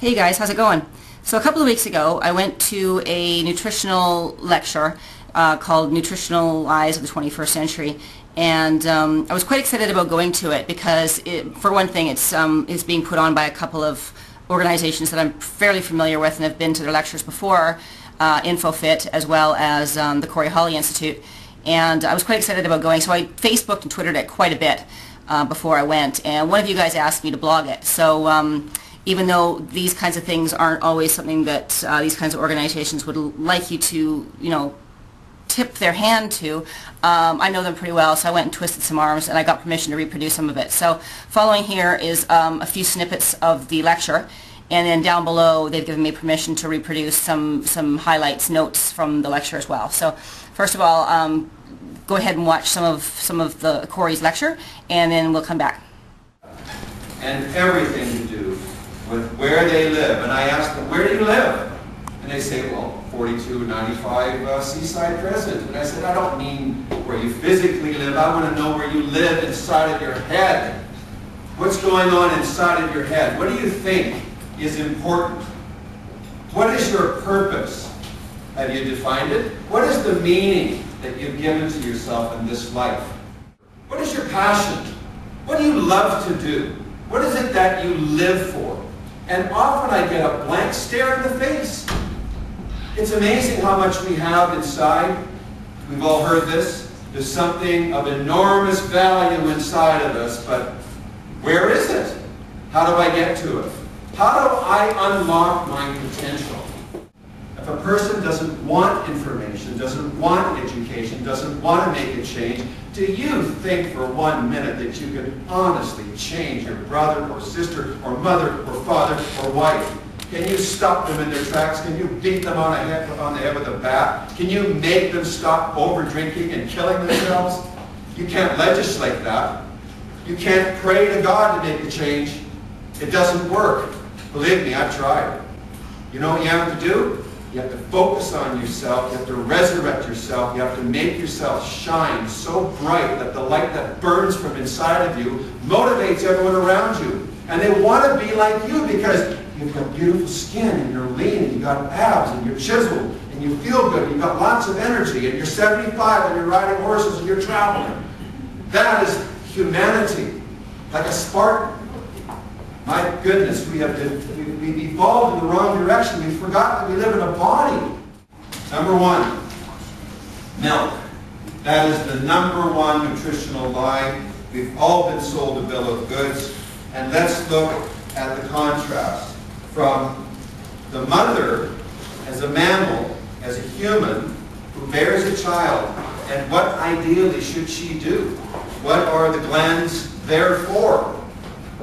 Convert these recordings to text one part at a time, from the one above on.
Hey guys, how's it going? So a couple of weeks ago I went to a nutritional lecture called Nutritional Lies of the 21st Century, and I was quite excited about going to it because for one thing it's being put on by a couple of organizations that I'm fairly familiar with and have been to their lectures before, InfoFIT as well as the Cory Holly Institute, and I was quite excited about going, so I Facebooked and Twittered it quite a bit before I went, and one of you guys asked me to blog it. So even though these kinds of things aren't always something that these kinds of organizations would like you to, tip their hand to, I know them pretty well, so I went and twisted some arms and I got permission to reproduce some of it. So following here is a few snippets of the lecture, and then down below they've given me permission to reproduce some highlights, notes from the lecture as well. So first of all, go ahead and watch some of the Cory's lecture, and then we'll come back. And everything to do with where they live. And I ask them, where do you live? And they say, well, 4295 Seaside Crescent. And I said, I don't mean where you physically live. I want to know where you live inside of your head. What's going on inside of your head? What do you think is important? What is your purpose? Have you defined it? What is the meaning that you've given to yourself in this life? What is your passion? What do you love to do? What is it that you live for? And often I get a blank stare in the face. It's amazing how much we have inside. We've all heard this. There's something of enormous value inside of us, but where is it? How do I get to it? How do I unlock my potential? If a person doesn't want information, doesn't want education, doesn't want to make a change, do you think for 1 minute that you can honestly change your brother or sister or mother or father or wife? Can you stop them in their tracks? Can you beat them on the head with a bat? Can you make them stop over-drinking and killing themselves? You can't legislate that. You can't pray to God to make a change. It doesn't work. Believe me, I've tried. You know what you have to do? You have to focus on yourself. You have to resurrect yourself. You have to make yourself shine so bright that the light that burns from inside of you motivates everyone around you. And they want to be like you because you've got beautiful skin and you're lean and you've got abs and you're chiseled and you feel good and you've got lots of energy and you're 75 and you're riding horses and you're traveling. That is humanity, like a Spartan. My goodness, we've evolved in the wrong direction. We forgot that we live in a body. Number one, milk. That is the number one nutritional lie. We've all been sold a bill of goods. And let's look at the contrast from the mother as a mammal, as a human, who bears a child. And what ideally should she do? What are the glands there for?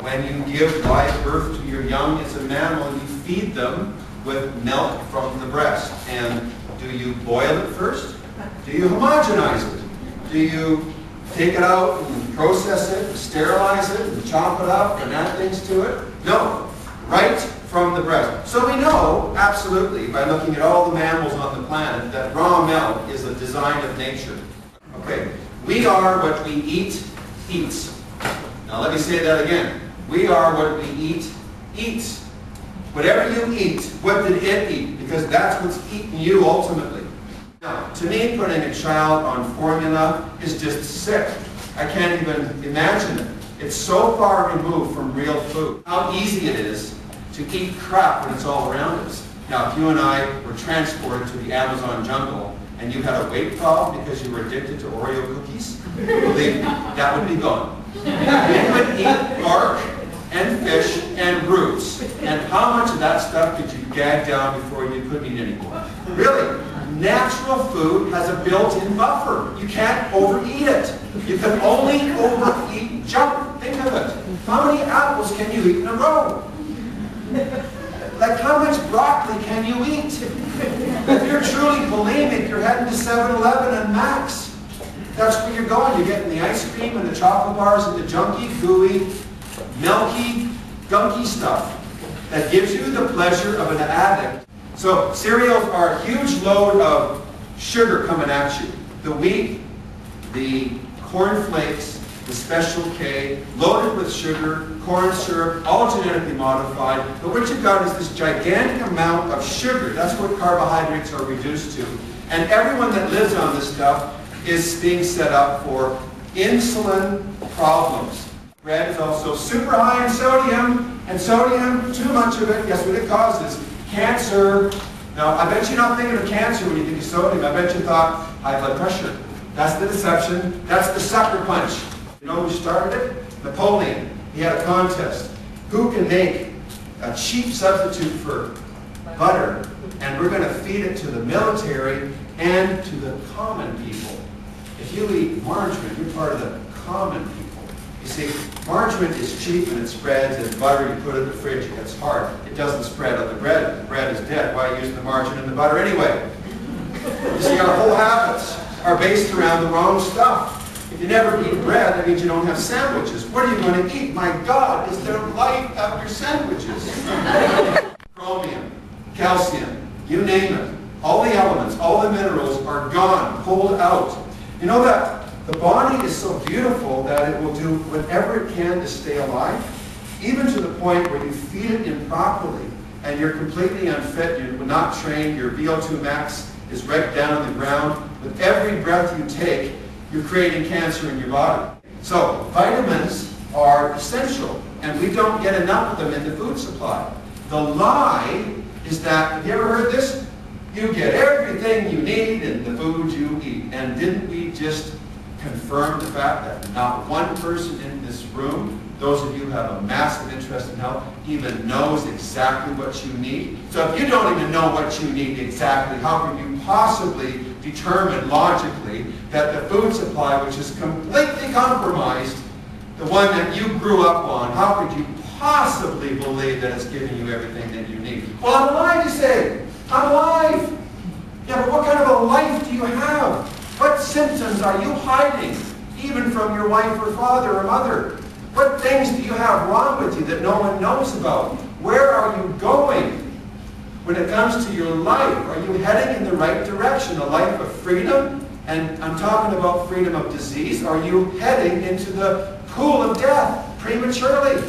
When you give live birth to your young as a mammal, you feed them with milk from the breast. And do you boil it first? Do you homogenize it? Do you take it out and process it, and sterilize it, and chop it up and add things to it? No. Right from the breast. So we know, absolutely, by looking at all the mammals on the planet, that raw milk is a design of nature. Okay. We are what we eat, eats. Now let me say that again. We are what we eat, eats. Whatever you eat, what did it eat? Because that's what's eating you ultimately. Now, to me, putting a child on formula is just sick. I can't even imagine it. It's so far removed from real food. How easy it is to eat crap when it's all around us. Now, if you and I were transported to the Amazon jungle and you had a weight problem because you were addicted to Oreo cookies, believe me, that would be gone. You would eat bark and fish and roots. And how much of that stuff could you gag down before you couldn't eat anymore? Really, natural food has a built-in buffer. You can't overeat it. You can only overeat junk. Think of it. How many apples can you eat in a row? Like how much broccoli can you eat? If you're truly bulimic, you're heading to 7-Eleven and Max. That's where you're going. You're getting the ice cream and the chocolate bars and the junky, gooey, milky, gunky stuff that gives you the pleasure of an addict. So cereals are a huge load of sugar coming at you. The wheat, the corn flakes, with special K, loaded with sugar, corn syrup, all genetically modified. But what you've got is this gigantic amount of sugar. That's what carbohydrates are reduced to. And everyone that lives on this stuff is being set up for insulin problems. Bread is also super high in sodium, and sodium, too much of it, guess what it causes? Cancer. Now, I bet you're not thinking of cancer when you think of sodium. I bet you thought high blood pressure. That's the deception. That's the sucker punch. You know who started it? Napoleon. He had a contest. Who can make a cheap substitute for butter, and we're going to feed it to the military and to the common people. If you eat margarine, you're part of the common people. You see, margarine is cheap and it spreads, and butter you put in the fridge, it gets hard. It doesn't spread on the bread. The bread is dead. Why use the margarine and the butter anyway? You see, our whole habits are based around the wrong stuff. If you never eat bread, that means you don't have sandwiches. What are you going to eat? My God, is there life after sandwiches? Chromium, calcium, you name it. All the elements, all the minerals are gone, pulled out. You know that the body is so beautiful that it will do whatever it can to stay alive, even to the point where you feed it improperly and you're completely unfit, you're not trained, your VO2 max is right down on the ground. With every breath you take, you're creating cancer in your body. So vitamins are essential, and we don't get enough of them in the food supply. The lie is that, have you ever heard this? You get everything you need in the food you eat. And didn't we just confirm the fact that not one person in this room, those of you who have a massive interest in health, even knows exactly what you need? So if you don't even know what you need exactly, how can you possibly determine logically that the food supply, which is completely compromised, the one that you grew up on, how could you possibly believe that it's giving you everything that you need? Well, I'm alive, you say. I'm alive. Yeah, but what kind of a life do you have? What symptoms are you hiding, even from your wife or father or mother? What things do you have wrong with you that no one knows about? Where are you going? When it comes to your life, are you heading in the right direction? A life of freedom? And I'm talking about freedom of disease. Are you heading into the pool of death prematurely?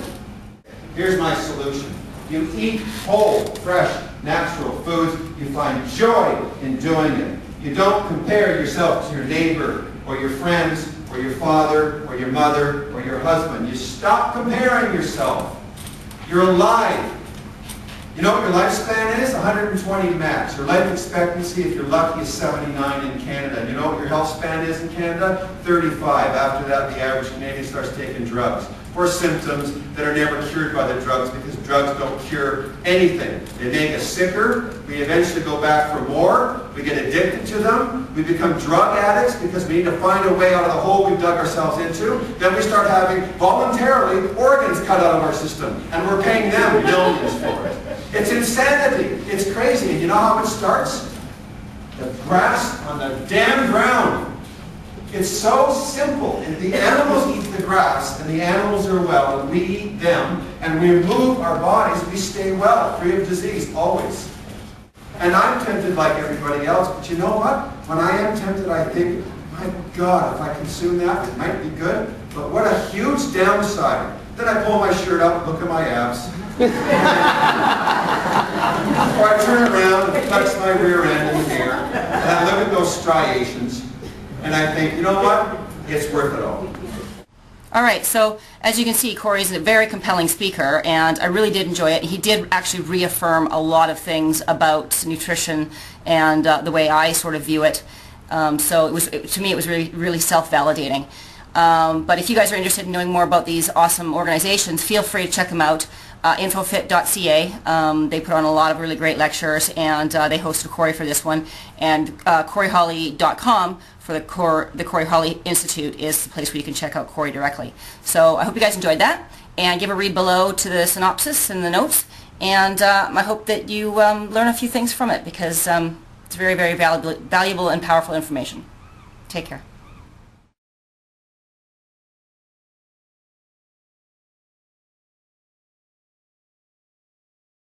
Here's my solution. You eat whole, fresh, natural foods. You find joy in doing it. You don't compare yourself to your neighbor or your friends or your father or your mother or your husband. You stop comparing yourself. You're alive. You know what your lifespan is? 120 max. Your life expectancy, if you're lucky, is 79 in Canada. And you know what your health span is in Canada? 35. After that, the average Canadian starts taking drugs for symptoms that are never cured by the drugs, because drugs don't cure anything. They make us sicker. We eventually go back for more. We get addicted to them. We become drug addicts because we need to find a way out of the hole we've dug ourselves into. Then we start having voluntarily organs cut out of our system, and we're paying them millions for it. It's insanity. It's crazy. And you know how it starts? The grass on the damn ground. It's so simple. And the animals eat the grass, and the animals are well, and we eat them, and we move our bodies, we stay well, free of disease, always. And I'm tempted like everybody else, but you know what? When I am tempted, I think, my God, if I consume that, it might be good, but what a huge downside. Then I pull my shirt up, look at my abs. Or I turn around and flex my rear end in the mirror, and I look at those striations, and I think, you know what? It's worth it all. All right, so as you can see, Cory's a very compelling speaker, and I really did enjoy it. He did actually reaffirm a lot of things about nutrition and the way I sort of view it. So to me, it was really, really self-validating. But if you guys are interested in knowing more about these awesome organizations, feel free to check them out. InfoFIT.ca. They put on a lot of really great lectures, and they hosted Cory for this one. And CoryHolly.com for the Cory Holly Institute is the place where you can check out Cory directly. So I hope you guys enjoyed that, and give a read below to the synopsis and the notes. And I hope that you learn a few things from it, because it's very, very valuable and powerful information. Take care.